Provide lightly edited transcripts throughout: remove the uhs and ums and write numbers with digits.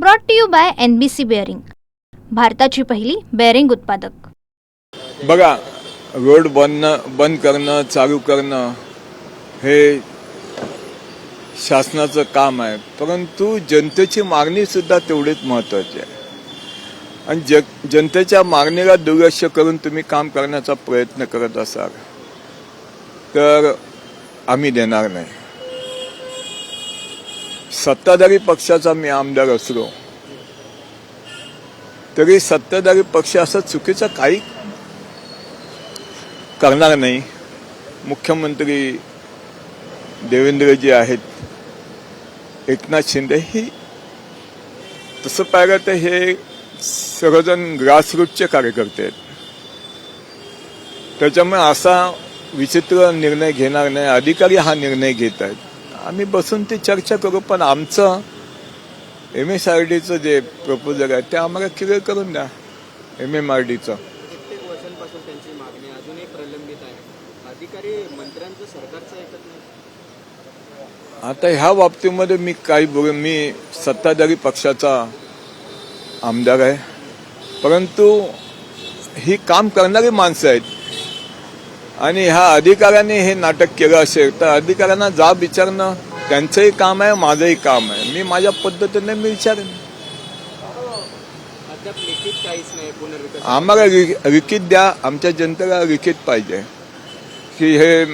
Brought to you by NBC bearing, भारताची पहिली bearing उत्पादक। बघा, रोड बंद करणं, चालू करणं हे शासनाचं काम आहे, परंतु जनतेची मागणी सुद्धा तेवढीच महत्त्वाची आहे। आणि जनतेच्या मागणीला दुर्लक्ष करून तुम्ही काम करण्याचा प्रयत्न करत असाल तर आम्ही देणार नाही। सत्ताधारी पक्षाचा मी आमदार असलो तरी सत्ताधारी पक्ष असं चुकीचं काही करणार नाही। मुख्यमंत्री देवेंद्रजी आहेत, एकनाथ शिंदे ही तसं पाहिलं तर हे सर्वजण ग्रासरूटचे कार्यकर्ते आहेत, त्याच्यामुळे असा विचित्र निर्णय घेणार नाही। अधिकारी हा निर्णय घेत आहेत, आम्ही बसून ती चर्चा करू। पण आमचं MSRDचं जे प्रपोजल आहे ते आम्हाला क्लिअर करून द्या। MMRDचं कित्येक वर्षांपासून त्यांची मागणी अजूनही प्रलंबित आहे, अधिकारी मंत्र्यांचं सरकारचं ऐकत नाही। आता ह्या बाबतीमध्ये मी काही बोलू, मी सत्ताधारी पक्षाचा आमदार आहे, परंतु ही काम करणारी माणसं आहेत आणि ह्या अधिकाऱ्यांनी हे नाटक केलं असेल तर अधिकाऱ्यांना जाब विचारणं त्यांचंही काम आहे, माझंही काम आहे। मी माझ्या पद्धतीने मी विचारेन। अद्याप लिखित काहीच नाही पुनर्विकास। आम्हाला लिखित द्या, आमच्या जनतेला लिखित पाहिजे की हे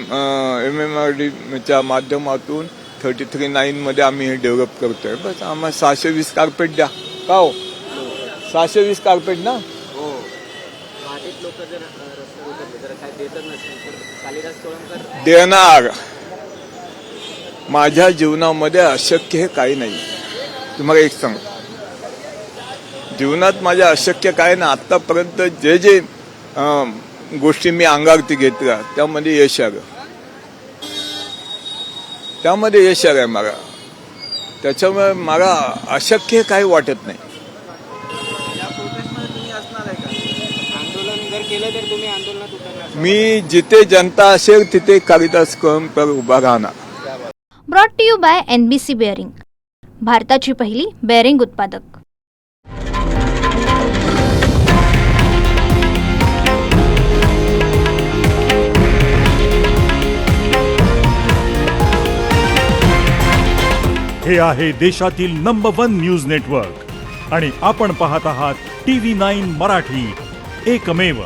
MMRDच्या माध्यमातून 33(9) मध्ये आम्ही हे डेव्हलप करतोय। बस आम्हाला 620 कार्पेट द्या। का हो, 620 कार्पेट ना? हो, बाधित लोक जर रस्त्यावर उतरले जर काय देतच नसेल तर कालिदास कोळंबकर देणार। माझ्या जीवनामध्ये अशक्य हे काही नाही। तुम्हाला एक सांग, जीवनात माझ्या अशक्य काय ना, आतापर्यंत जे जे गोष्टी मी अंगावरती घेतल्या त्यामध्ये यश आलं, त्यामध्ये यश आलंय मला। त्याच्यामुळे मला अशक्य काही वाटत नाही। या प्रोटेस्टमध्ये तुम्ही असणार आहे का? आंदोलन जर केलं तर तुम्ही आंदोलनात उतरणार? मी जिथे जनता असेल तिथे कालिदास कोळंबकर उभा राहणार। Brought to you by NBC bearing, भारताची पहिली बेअरिंग उत्पादक। हे आहे देशातील नंबर 1 न्यूज नेटवर्क आणि आपण पाहत आहात TV9 मराठी, एकमेव।